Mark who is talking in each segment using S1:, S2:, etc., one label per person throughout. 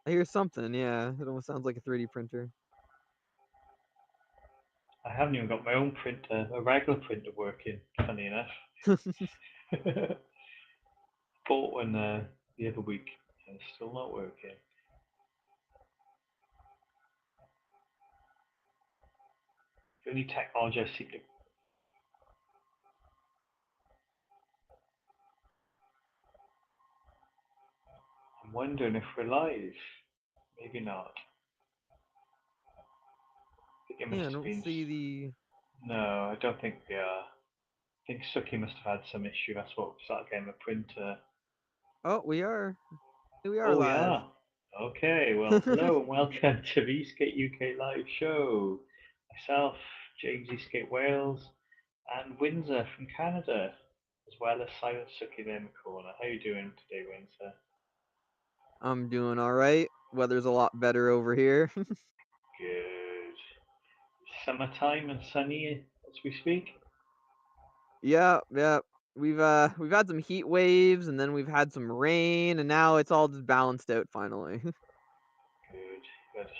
S1: I hear something, yeah. It almost sounds like a 3D printer.
S2: I haven't even got my own printer, a regular printer working, funny enough. Bought one the other week and it's still not working. The only technology I seem to. I'm wondering if we're live. Maybe not. I think it
S1: Yeah, I
S2: must have
S1: don't
S2: been.
S1: see the...
S2: No, I don't think we are. I think Suki must have had some issue. That's what we started getting the printer.
S1: Oh, we are. We are
S2: Oh, we
S1: live.
S2: are. Okay, well, hello and welcome to the Esk8 UK live show. Myself, James Esk8 Wales, and Windsor from Canada, as well as Silent Suki there in the corner. How you doing today, Windsor?
S1: I'm doing alright. Weather's a lot better over here.
S2: Good. Summertime and sunny as we speak.
S1: Yeah, yeah. We've had some heat waves and then we've had some rain and now it's all just balanced out finally.
S2: Good.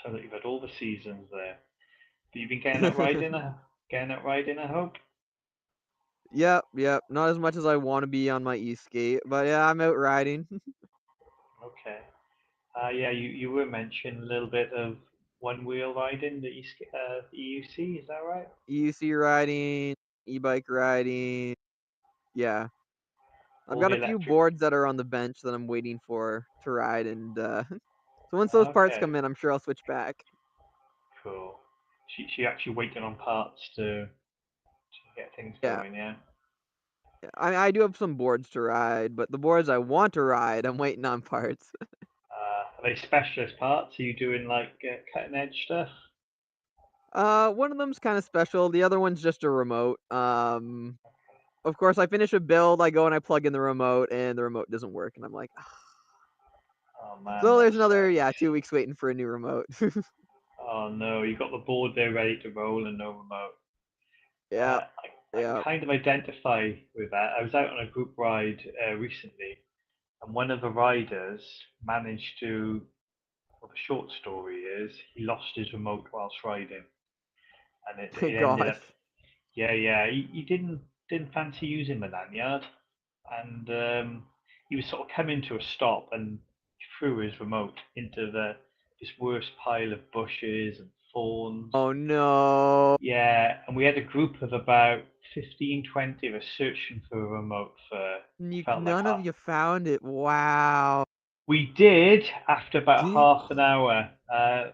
S2: Sounds like you've had all the seasons there. Have you been getting out riding? Getting out riding, I hope.
S1: Yep, yep. Not as much as I want to be on my e-skate, but yeah, I'm out riding.
S2: Okay. Yeah, you were mentioning a little bit of one wheel riding, the EUC, is that right?
S1: EUC riding, e-bike riding. Yeah. I've
S2: All
S1: got
S2: the
S1: a few
S2: electric.
S1: boards that are on the bench that I'm waiting for to ride and so once those parts
S2: Okay,
S1: come in, I'm sure I'll switch back.
S2: cool. She actually waiting on parts to get things
S1: Yeah.
S2: going, yeah.
S1: Yeah, I do have some boards to ride, but the boards I want to ride, I'm waiting on parts.
S2: Are they specialist parts? Are you doing like cutting edge stuff?
S1: One of them's kind of special. The other one's just a remote. Of course, I finish a build, I go and I plug in the remote, and the remote doesn't work, and I'm like, "Ah."
S2: Oh man,
S1: So
S2: that
S1: there's another,
S2: sucks.
S1: yeah, 2 weeks waiting for a new remote.
S2: Oh no, you got the board there ready to roll and no remote.
S1: Yeah,
S2: I
S1: yeah.
S2: kind of identify with that. I was out on a group ride recently, and one of the riders managed to. Well, the short story is he lost his remote whilst riding, and it ended
S1: Gosh.
S2: up. Yeah, yeah, he didn't fancy using the lanyard, and he was sort of coming to a stop and threw his remote into the this worst pile of bushes and thorns.
S1: Oh no.
S2: Yeah, and we had a group of about 15, 20 of us searching for a remote for felt like
S1: None of
S2: half.
S1: you found it. Wow.
S2: We did after about
S1: Did
S2: half an hour. Our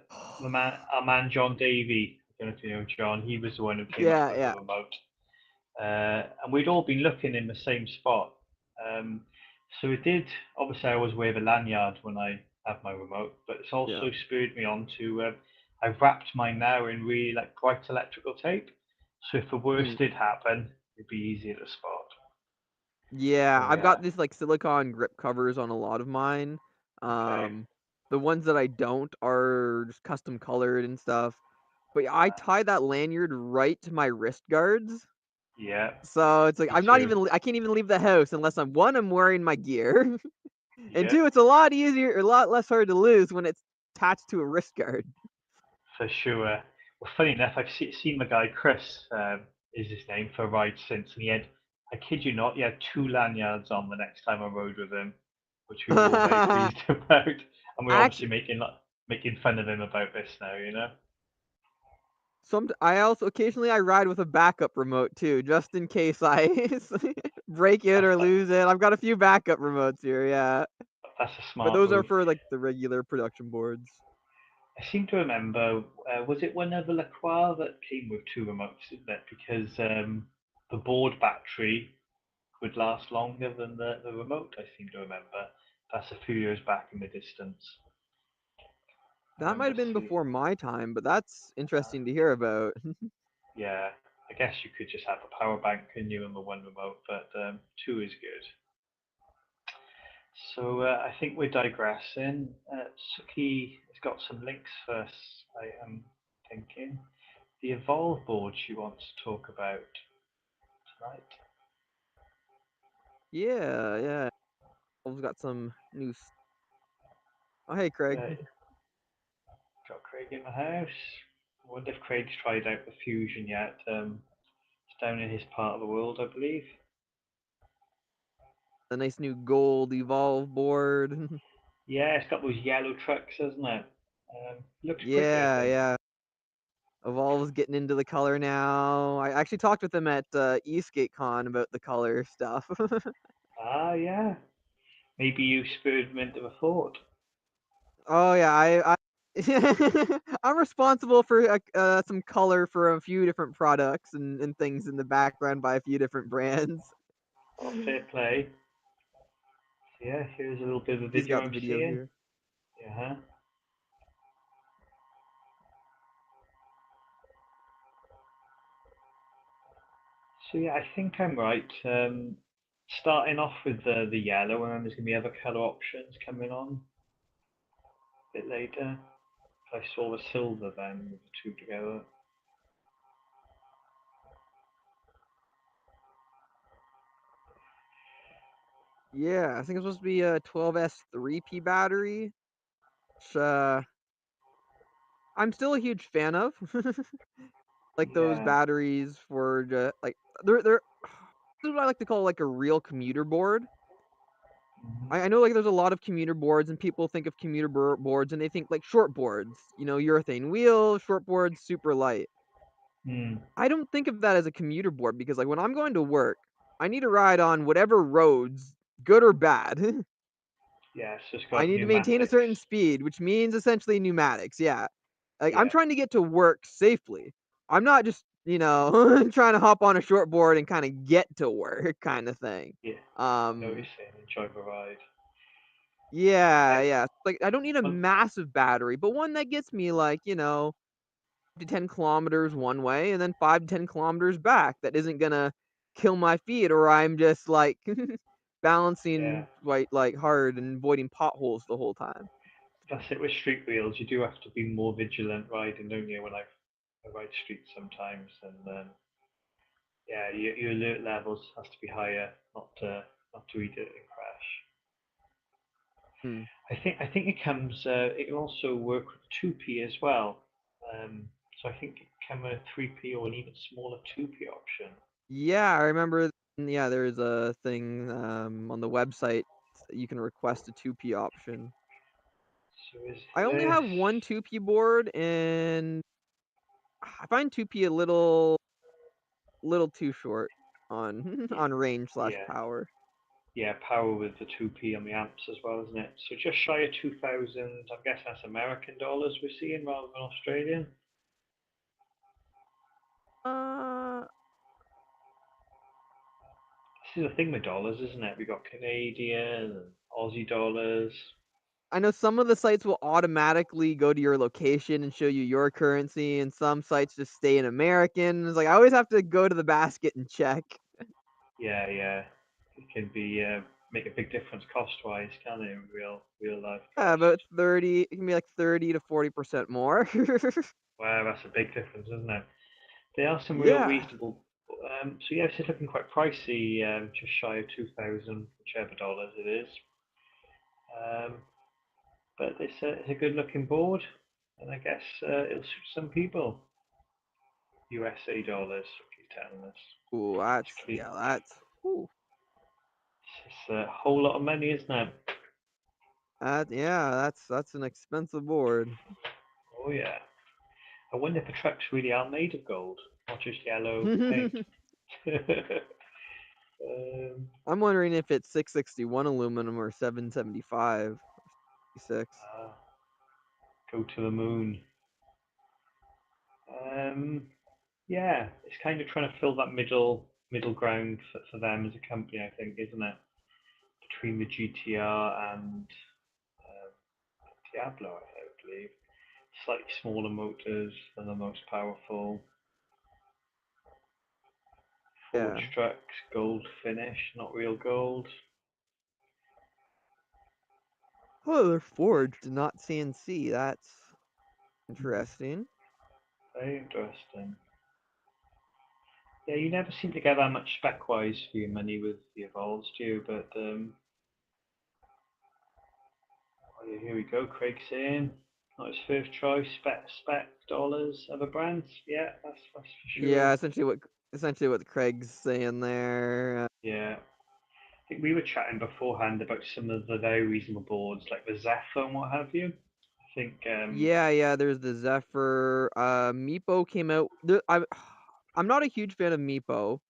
S2: man John Davey, I don't know if you know John, he was the one who came up
S1: Yeah,
S2: with the
S1: yeah.
S2: remote. And we'd all been looking in the same spot. Um, so it did. Obviously, I always wear the lanyard when I have my remote, but it's
S1: Yeah.
S2: also spurred me on to. I've wrapped mine now in really like bright electrical tape, so if the worst
S1: Mm.
S2: did happen, it'd be easier to spot.
S1: Yeah,
S2: So
S1: I've
S2: yeah,
S1: got these like silicone grip covers on a lot of mine.
S2: okay,
S1: Um, the ones that I don't are just custom colored and stuff. But yeah, I
S2: uh,
S1: tie that lanyard right to my wrist guards.
S2: yeah,
S1: So it's like
S2: me
S1: I'm not
S2: too.
S1: even I can't even leave the house unless I'm wearing my gear. And
S2: Yeah,
S1: two, it's a lot easier, a lot less hard to lose when it's attached to a wrist guard.
S2: for sure. Well, funny enough, seen the guy Chris is his name for a ride since, and he had, I kid you not, he had two lanyards on the next time I rode with him, which we were all very pleased about, and we're obviously
S1: Actually,
S2: making fun of him about this now, you know.
S1: I also occasionally I ride with a backup remote too, just in case I break it or
S2: That's
S1: lose it. I've got a few backup remotes here, yeah.
S2: that's a
S1: But
S2: smart
S1: those are
S2: move.
S1: for like the regular production boards.
S2: I seem to remember, was it one of the Lacroix that came with two remotes, isn't it? Because the board battery would last longer than the remote, I seem to remember. That's a few years back in the distance. I
S1: That might
S2: remember
S1: have been
S2: seeing.
S1: before my time, but that's
S2: Uh,
S1: interesting to hear about.
S2: yeah, I guess you could just have a power bank, can you, and the one remote, but two is good. So I think we're digressing. Suki has got some links for us, I am thinking. The Evolve board she wants to talk about tonight.
S1: Yeah, yeah. I've got some news. Oh, hey, Craig.
S2: Got Craig in the house. I wonder if Craig's tried out the Fusion yet. It's down in his part of the world, I believe.
S1: A nice new gold Evolve board.
S2: Yeah, it's got those yellow trucks, hasn't it? Looks pretty, I
S1: Yeah,
S2: think.
S1: yeah. Evolve's getting into the color now. I actually talked with him at Esk8 about the color stuff.
S2: Ah, yeah. Maybe you spurred him into a thought.
S1: Oh yeah, I I'm responsible for some color for a few different products and things in the background by a few different brands.
S2: Oh, fair play. So yeah, here's a little bit of a
S1: He's
S2: video
S1: got the
S2: I'm
S1: video
S2: seeing.
S1: here.
S2: Yeah. So yeah, I think I'm right. Starting off with the yellow, and then there's gonna be other color options coming on a bit later. I saw the silver then with the two together.
S1: Yeah, I think it's supposed to be a 12S 3P battery, which I'm still a huge fan of. Like those
S2: Yeah.
S1: batteries for like they're this is what I like to call like a real commuter board.
S2: Mm-hmm.
S1: I know like there's a lot of commuter boards and people think of commuter boards and they think like short boards, urethane wheel, short boards, super light.
S2: Mm.
S1: I don't think of that as a commuter board because like when I'm going to work, I need to ride on whatever roads, good or bad.
S2: Yeah, so it's
S1: I
S2: got
S1: need to maintain a
S2: pneumatics.
S1: certain speed, which means essentially pneumatics. Yeah. Like I'm
S2: Yeah,
S1: trying to get to work safely. I'm not just, trying to hop on a short board and kind of get to work kind of thing.
S2: yeah. I know what you're
S1: Um
S2: saying. Enjoy the ride.
S1: yeah,
S2: I,
S1: yeah. Like I don't need a
S2: well,
S1: massive battery, but one that gets me like, to 10 kilometers one way and then 5 to 10 kilometers back. That isn't gonna kill my feet or I'm just like
S2: yeah,
S1: balancing like hard and avoiding potholes the whole time.
S2: that's it with street wheels. You do have to be more vigilant riding, don't you? I ride streets sometimes, and yeah, your alert levels has to be higher, not to eat it and crash.
S1: Hmm.
S2: I think it comes. It can also work with 2P as well. So I think it can with a 3P or an even smaller 2P option.
S1: Yeah, I remember. Yeah, there's a thing on the website you can request a 2P option.
S2: So is
S1: I only
S2: this?
S1: have one 2P board, and I find 2P a little too short on
S2: Yeah,
S1: on range slash
S2: yeah,
S1: power.
S2: yeah. Power with the 2P on the amps as well, isn't it? So just shy of 2,000. I'm guessing that's American dollars we're seeing rather than Australian.
S1: Uh,
S2: This is the thing with dollars, isn't it? We got Canadian and Aussie dollars.
S1: I know some of the sites will automatically go to your location and show you your currency, and some sites just stay in American. It's like I always have to go to the basket and check.
S2: Yeah, yeah. It can be make a big difference cost wise, can it? In real life
S1: Yeah,
S2: cost.
S1: about 30. It can be like 30 to 40% more.
S2: Wow, that's a big difference, isn't it? There are some real
S1: Yeah.
S2: reasonable. So yes, it's looking quite pricey, just shy of 2,000, whichever dollars it is. Um, but it's a good looking board, and I guess it'll suit some people. USA dollars, keep telling us.
S1: Ooh,
S2: It's clear.
S1: that's ooh,
S2: It's a whole lot of money, isn't it?
S1: yeah, that's an expensive board.
S2: Oh yeah. I wonder if the trucks really are made of gold, not just yellow paint. um,
S1: I'm wondering if it's 661 aluminum or 775 or 6.
S2: uh, go to the moon. Um, yeah, it's kind of trying to fill that middle ground for them as a company, I think, isn't it? Between the GTR and um, Diablo, I believe. Slightly smaller motors than the most powerful.
S1: Yeah.
S2: Forged trucks, gold finish, not real gold.
S1: Oh, they're forged, not CNC. That's
S2: Hmm,
S1: interesting.
S2: very interesting. Yeah, you never seem to get that much spec wise for your money with the Evolves, do you? But oh, yeah, here we go. Craig's saying. Not his first choice. Spec dollars, other brands. Yeah, that's for
S1: Yeah,
S2: sure.
S1: essentially what Craig's saying there.
S2: Yeah. I think we were chatting beforehand about some of the very reasonable boards, like the Zephyr and what have you. I think,
S1: Yeah, there's the Zephyr. Meepo came out. I'm not a huge fan of Meepo.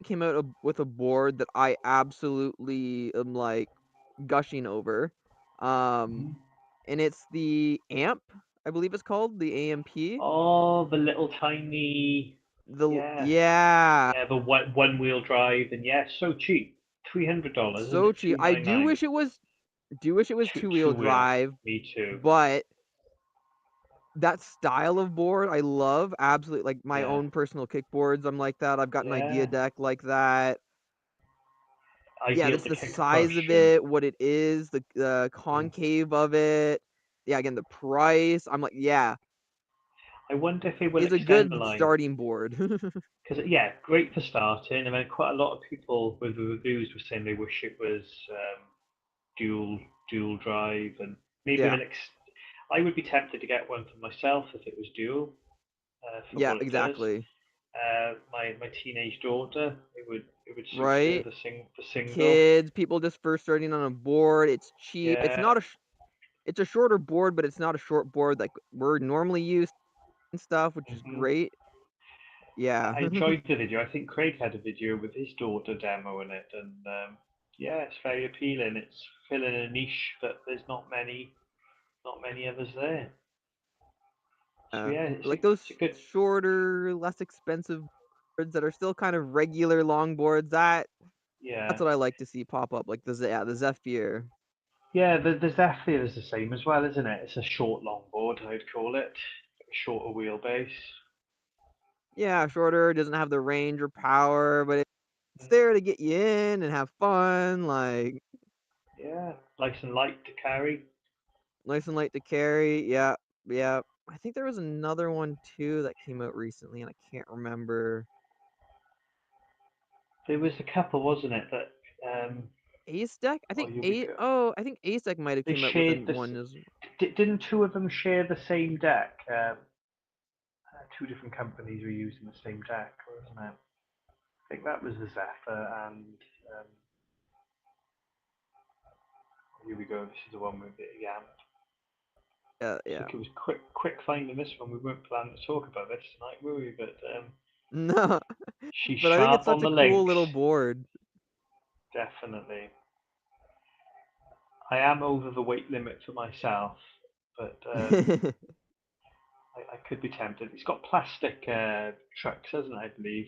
S1: Came out with a board that I absolutely am like gushing over. Um,
S2: mhm.
S1: and it's the AMP, I believe it's called the AMP.
S2: Oh, the little tiny, yeah,
S1: Yeah,
S2: yeah, the one wheel drive, and yeah, so cheap, $300, isn't
S1: so
S2: it?
S1: cheap. I do
S2: 299.
S1: wish it was two-wheel
S2: Two wheel.
S1: drive,
S2: Me too.
S1: but that style of board I love absolutely. Like my
S2: Yeah,
S1: own personal kickboards, I'm like that. I've got an idea
S2: yeah.
S1: deck like that. Yeah,
S2: Ideal
S1: that's
S2: to
S1: the
S2: kick
S1: size of
S2: motion.
S1: it, what it is, the
S2: Mm.
S1: concave of it. Yeah, again, the price. I'm like, yeah,
S2: I wonder if they will
S1: it's a
S2: extend the
S1: good
S2: line.
S1: starting board.
S2: Because yeah, great for starting, and then quite a lot of people with the reviews were saying they wish it was dual dual drive, and maybe
S1: Yeah,
S2: they'll I would be tempted to get one for myself if it was dual, for
S1: yeah,
S2: what it does.
S1: exactly.
S2: My teenage daughter, it would suit her
S1: Right?
S2: the single.
S1: Kids, people just first starting on a board. It's cheap.
S2: Yeah.
S1: It's a shorter board, but it's not a short board like we're normally used and stuff, which is
S2: hmm
S1: great. Yeah.
S2: I enjoyed the video. I think Craig had a video with his daughter demoing it, and yeah, it's very appealing. It's filling a niche that there's not many others there. So yeah,
S1: Like those
S2: it's a good.
S1: shorter, less expensive boards that are still kind of regular long boards. That's
S2: Yeah,
S1: what I like to see pop up, like the Zephyr.
S2: yeah. The Zephyr is the same as well, isn't it? It's a short longboard, I'd call it. A shorter wheelbase.
S1: Yeah, shorter, doesn't have the range or power, but it's there to get you in and have fun, like
S2: Yeah, nice and light to carry.
S1: nice and light to carry. Yeah, yeah. I think there was another one too that came out recently, and I can't remember.
S2: There was a couple, wasn't it? That
S1: Ace Deck?
S2: oh, here we go.
S1: I think Ace Deck might have
S2: They
S1: came out with
S2: shared this.
S1: one as
S2: Didn't two of them share the same deck? Two different companies were using the same deck, wasn't it? I think that was the Zephyr, and um, here we go. This is the one with the Yam. Looks
S1: yeah.
S2: like it was quick finding this one. We weren't planning to talk about this tonight, were we? But
S1: No,
S2: she's
S1: but I think it's
S2: sharp
S1: such
S2: on
S1: a
S2: the
S1: cool
S2: links,
S1: little board.
S2: definitely. I am over the weight limit for myself, but I could be tempted. It's got plastic trucks, hasn't it? I believe,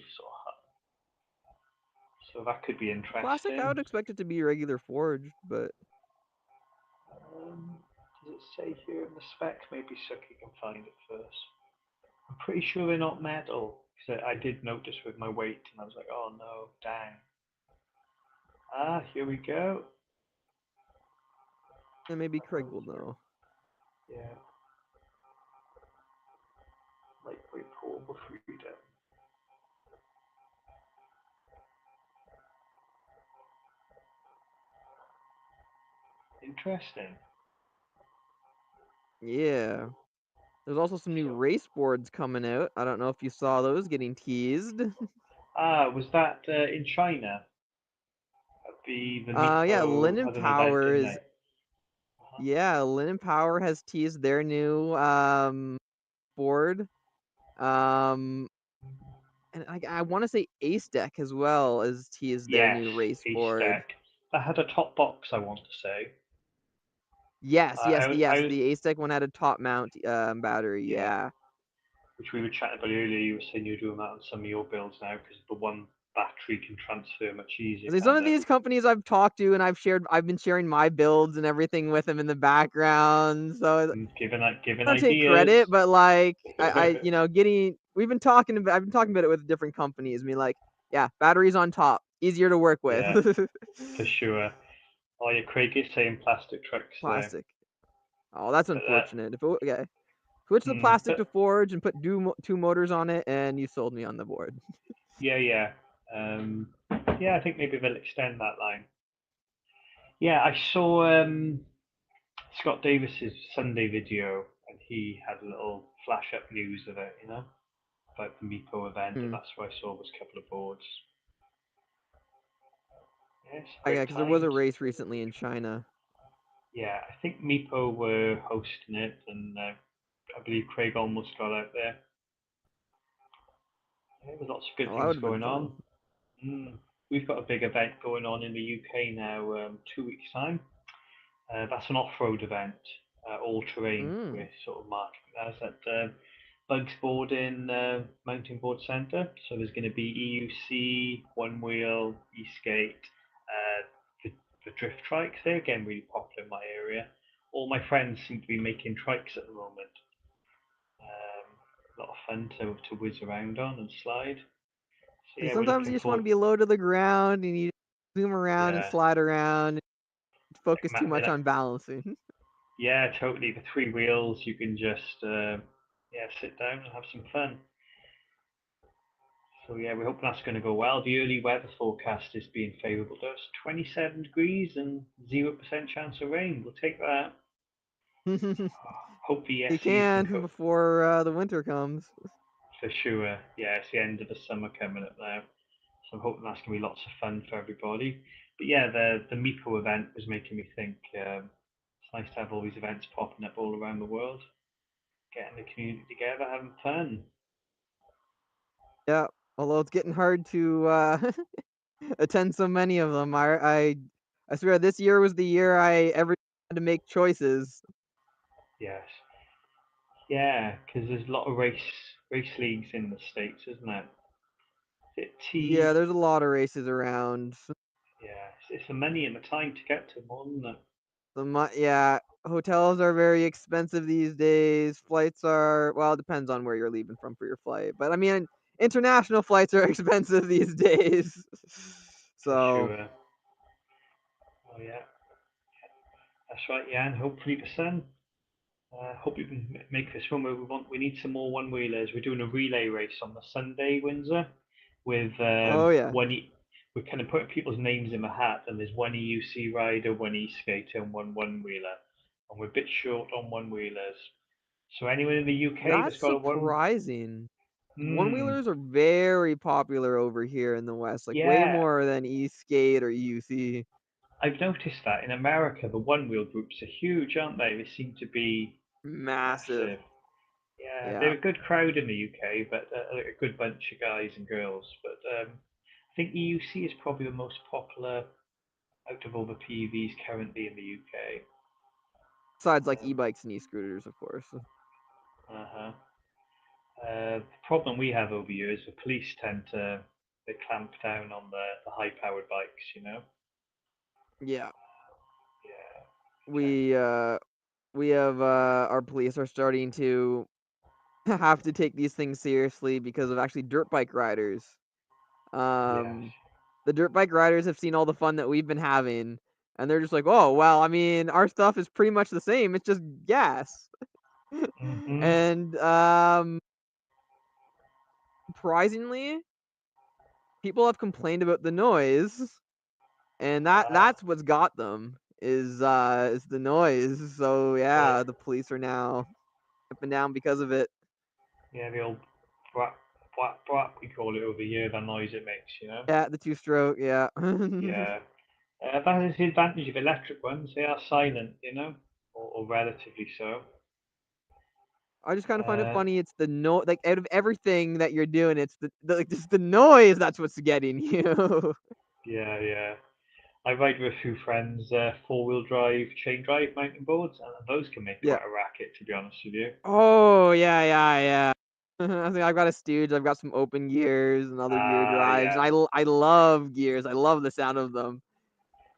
S2: so that could be
S1: Plastic, I
S2: interesting.
S1: would expect it to be regular forged, but
S2: Does it say here in the spec? Maybe Suki can find it first. I'm pretty sure they're not metal. Because I did notice with my weight, and I was like, oh no, dang. Ah, here we go.
S1: then maybe Craig will
S2: Over.
S1: know.
S2: Yeah, lightweight portable freedom. Interesting.
S1: Yeah. There's also some new
S2: So,
S1: race boards coming out. I don't know if you saw those getting teased.
S2: was that in China? At the
S1: Yeah,
S2: Meepo
S1: Linen
S2: had an event,
S1: Power
S2: didn't
S1: is
S2: they? Uh-huh.
S1: yeah, Linen Power has teased their new board. Um and I want to say Ace Deck as well as teased their
S2: Yes,
S1: new race
S2: a
S1: board.
S2: stack. That had a top box, I want to say.
S1: Yes,
S2: I
S1: the Ace Deck one had a top mount battery.
S2: yeah,
S1: Yeah.
S2: which we were chatting about earlier. You were saying you're doing that on some of your builds now because the one battery can transfer much easier,
S1: See, some
S2: can't
S1: of
S2: it?
S1: these companies I've talked to and I've been sharing my builds and everything with them in the background. So
S2: And giving
S1: I don't take
S2: ideas.
S1: credit, but like getting I've been talking about it with different companies. I mean, like, yeah, batteries on top, easier to work with.
S2: Yeah, for sure. Oh yeah, Craig is saying plastic trucks there,
S1: Plastic. Oh, that's
S2: but
S1: unfortunate. Okay, switch the plastic
S2: but
S1: to forge and put two motors on it, and you sold me on the board.
S2: yeah. Um, yeah, I think maybe they'll extend that line. Yeah, I saw Scott Davis's Sunday video, and he had a little flash up news of it, about the Meepo event, and
S1: Hmm.
S2: that's where I saw was a couple of boards. Yes,
S1: Yeah,
S2: great
S1: because there was a
S2: times.
S1: race recently in China.
S2: Yeah, I think Meepo were hosting it, and I believe Craig almost got out there. Yeah, there was lots of good
S1: Oh, that
S2: things
S1: would have been
S2: going
S1: fun.
S2: on. Mm. We've got a big event going on in the UK now, 2 weeks' time. That's an off-road event, all terrain.
S1: Mm.
S2: We're sort of marketing that at Bugs Boarding Mountain Board Centre. So there's going to be EUC, One Wheel, Esk8, the, the drift trikes. They're again really popular in my area. All my friends seem to be making trikes at the moment. A lot of fun to whiz around on and slide. So
S1: And
S2: yeah, we're
S1: sometimes
S2: looking
S1: you just want
S2: forward.
S1: to be low to the ground and you zoom around and
S2: Yeah,
S1: slide around and focus too much
S2: that,
S1: on balancing.
S2: yeah, totally. The three wheels, you can just yeah, sit down and have some fun. So yeah, we hope that's going to go well. The early weather forecast is being favourable to us. 27 degrees and 0% chance of rain. We'll take that. Hope the
S1: You
S2: SEs can
S1: can
S2: cope
S1: before the winter comes.
S2: for sure. Yeah, it's the end of the summer coming up now. So I'm hoping that's going to be lots of fun for everybody. But yeah, the Meepo event was making me think it's nice to have all these events popping up all around the world, getting the community together, having fun.
S1: Yeah, although it's getting hard to attend so many of them. I swear this year was the year I ever had to make choices.
S2: Yes. Yeah, because there's a lot of race leagues in the states, isn't it? Is it
S1: Yeah,
S2: T?
S1: there's a lot of races around.
S2: Yeah, it's the money and the time to get to them, isn't it?
S1: Yeah, hotels are very expensive these days. Flights are, well, it depends on where you're leaving from for your flight. But I mean, international flights are expensive these days.
S2: For
S1: So,
S2: sure. Oh yeah, that's right, yeah, and hopefully the sun. Hope we can make this one where we want. We need some more one wheelers. We're doing a relay race on the Sunday, Windsor, with
S1: oh yeah.
S2: one. We're kind of putting people's names in the hat, and there's one EUC rider, one e-skater, and one wheeler, and we're a bit short on one wheelers. So anyone in the UK
S1: That's
S2: that's got a one,
S1: surprising. One
S2: hmm,
S1: wheelers are very popular over here in the West, like way
S2: yeah,
S1: more than e-skate or UC.
S2: I've noticed that in America the one wheel groups are huge, aren't they? They seem to be
S1: Massive.
S2: massive. Yeah,
S1: Yeah.
S2: they're a good crowd in the UK, but a good bunch of guys and girls. But I think EUC is probably the most popular out of all the PEVs currently in the UK.
S1: Besides like e-bikes and e-scooters, of course.
S2: Uh-huh. The problem we have over here is the police tend to they clamp down on the high-powered bikes.
S1: Yeah.
S2: Yeah, tend
S1: We uh we have our police are starting to have to take these things seriously because of actually dirt bike riders.
S2: yes.
S1: Um the dirt bike riders have seen all the fun that we've been having and they're just like, "Oh, well, I mean, our stuff is pretty much the same. It's just gas."
S2: Mm-hmm.
S1: And surprisingly, people have complained about the noise, and
S2: Uh,
S1: that's what's got them is the noise. So
S2: the
S1: yeah, the police are now up and down because of it.
S2: yeah the old bwap bwap bwap we call it over here. The noise it makes.
S1: Yeah, the two stroke, yeah.
S2: Yeah. That is the advantage of electric ones. They are silent, or relatively so.
S1: I just kind of find it
S2: Uh,
S1: funny. It's the no, like out of everything that you're doing, it's the like just the noise that's what's getting you.
S2: yeah, yeah. I ride with a few friends, four-wheel drive, chain drive mountain boards, and those can make
S1: Yeah.
S2: quite a racket, to be honest with you.
S1: Oh yeah, yeah, yeah. I think I've got a Stooge. I've got some open gears and other gear
S2: Ah,
S1: drives,
S2: yeah,
S1: and I love gears. I love the sound of them.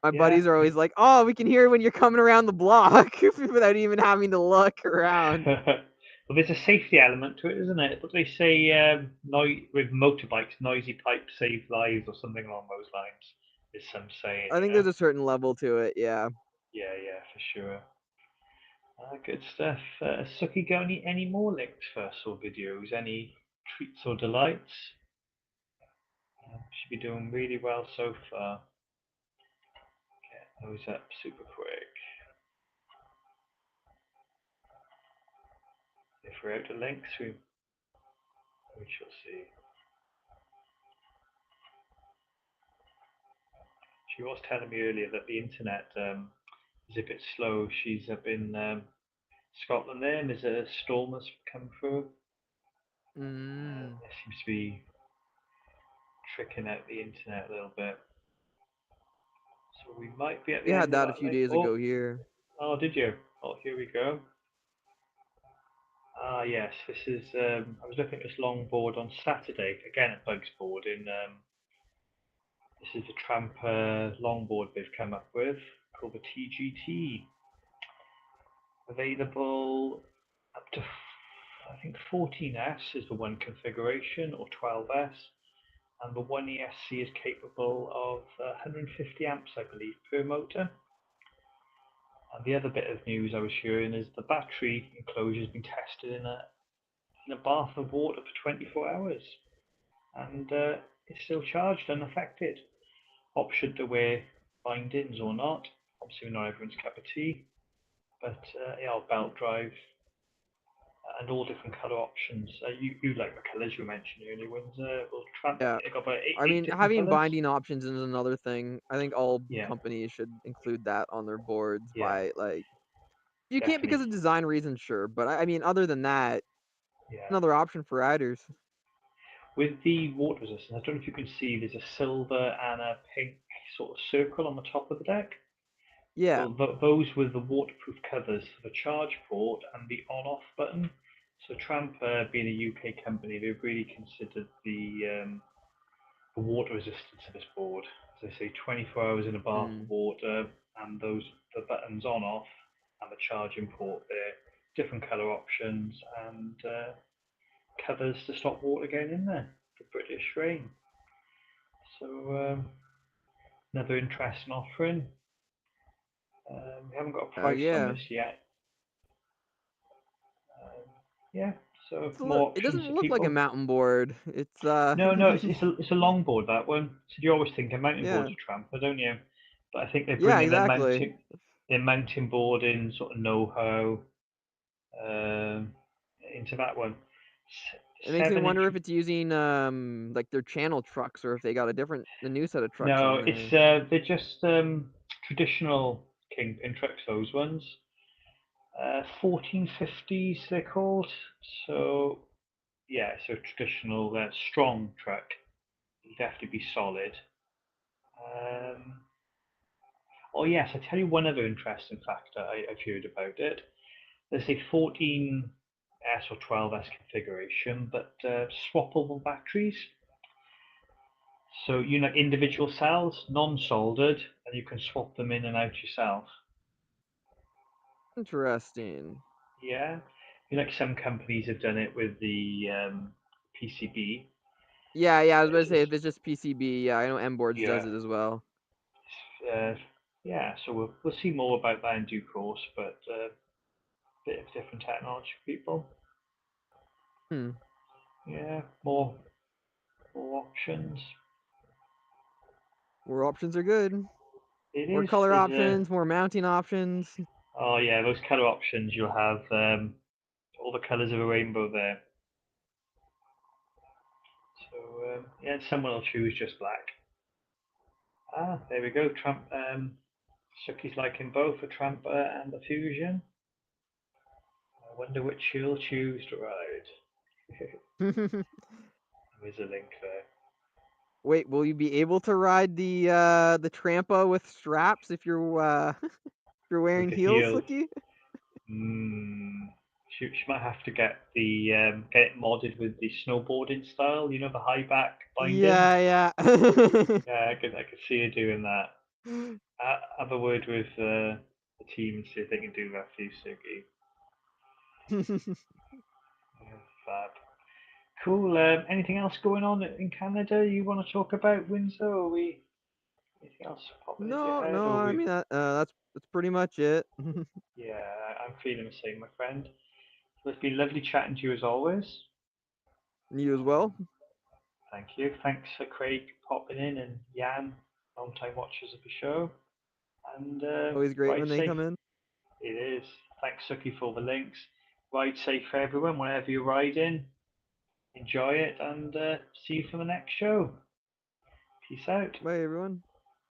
S1: My
S2: yeah.
S1: buddies are always like, "Oh, we can hear when you're coming around the block without even having to look around."
S2: Well, there's a safety element to it, isn't it? But they say with motorbikes, noisy pipes save lives, or something along those lines. Is some saying,
S1: I
S2: you
S1: think
S2: know?
S1: there's a certain level to it. Yeah.
S2: Yeah, yeah, for sure. Good stuff. Suki, got any more links for us or videos? Any treats or delights? Should be doing really well so far. Get those up super quick. If we're out of links, we shall see. She was telling me earlier that the internet is a bit slow. She's up in Scotland there, and there's a storm that's come through.
S1: Mm.
S2: It seems to be tricking out the internet a little bit. So we might be at
S1: We
S2: the
S1: had
S2: end of
S1: that a
S2: that
S1: few
S2: link.
S1: days ago here.
S2: Oh, did you? Oh, here we go. Ah, yes, this is. I was looking at this longboard on Saturday, again at Bugs Board. This is a tramper longboard they've come up with called the TGT. Available up to, I think, 14S is the one configuration, or 12S, and the 1ESC is capable of 150 amps, I believe, per motor. And the other bit of news I was hearing is the battery enclosure has been tested in a bath of water for 24 hours, and it's still charged unaffected. Option to wear bindings or not. Obviously, not everyone's cup of tea, but yeah, belt drive and all different color options. You like the colors you mentioned earlier, Windsor. Well,
S1: Yeah.
S2: it got about
S1: I
S2: eight
S1: mean,
S2: different
S1: having
S2: colors.
S1: binding options is another thing. I think all
S2: Yeah,
S1: companies should include that on their boards
S2: yeah,
S1: by like you can't because
S2: definitely.
S1: of design reasons, sure, but I mean other than that,
S2: Yeah.
S1: another option for riders.
S2: With the water resistance, I don't know if you can see there's a silver and a pink sort of circle on the top of the deck.
S1: Yeah.
S2: Well, those were the waterproof covers for the charge port and the on-off button. So Tramp, being a UK company, they've really considered the water resistance of this board. As I say, 24 hours in a bath of
S1: Mm.
S2: water, and the buttons on/off and the charging port there, different colour options, and covers to stop water getting in there for British rain. So another interesting offering. We haven't got a price on
S1: Yeah.
S2: this yet. Yeah, so
S1: It's
S2: more
S1: it
S2: options
S1: doesn't
S2: for
S1: look like a
S2: people.
S1: mountain board. It's
S2: No, it's a longboard, that one. So you always think a mountain board's
S1: yeah.
S2: a tramper, don't you? But I think they're
S1: Yeah,
S2: bringing
S1: exactly.
S2: their mountain boarding sort of know-how um, into that one.
S1: It makes me
S2: 7 inch.
S1: wonder if it's using like their channel trucks or if they got a new set of trucks
S2: No,
S1: on there.
S2: they're just traditional Kingpin trucks. Those ones, 1450s they're called. So yeah, so traditional strong truck. It'd have to be solid. Um, oh yes, I tell you one other interesting factor I've heard about it. There's a 14S or 12S configuration, but swappable batteries. So you know individual cells, non-soldered, and you can swap them in and out yourself.
S1: Interesting.
S2: Yeah, you know, like some companies have done it with the PCB.
S1: Yeah, yeah, I was about
S2: It's
S1: to say
S2: just
S1: if it's just PCB, yeah, I know M Boards
S2: yeah,
S1: does it as well.
S2: uh, yeah. So we'll see more about that in due course, but bit of different technology for people.
S1: Hmm.
S2: Yeah, more options.
S1: More options are good.
S2: It
S1: More
S2: is.
S1: color
S2: There's
S1: options, more mounting options.
S2: oh yeah, those color options. You'll have all the colors of a rainbow there. So yeah, someone will choose just black. Ah, there we go. Trump. Suki's liking both a Tramper and a Fusion. I wonder which she'll choose to ride. There's a link there.
S1: Wait, will you be able to ride the Trampa with straps if you're if you're
S2: With
S1: wearing
S2: the
S1: heels,
S2: heels.
S1: Looky?
S2: Mm, she might have to get it modded with the snowboarding style. You know, the high back binding.
S1: Yeah, yeah.
S2: Yeah, I could see her doing that. Have a word with the team and see if they can do that for you, Suki. Yeah, fab. Cool. Anything else going on in Canada you want to talk about, Windsor? Or we anything else popping into your
S1: No,
S2: head?
S1: no,
S2: Or
S1: I
S2: we?
S1: mean that's pretty much it.
S2: Yeah, I'm feeling the same, my friend. So it's been lovely chatting to you as always.
S1: You as well.
S2: Thank you. Thanks for Craig popping in and Jan, long time watchers of the show. And
S1: Always great
S2: ride
S1: when they
S2: safe.
S1: come in.
S2: It is. Thanks, Suki, for the links. ride safe, everyone, wherever you're riding. Enjoy it, and see you for the next show. Peace out.
S1: Bye, everyone.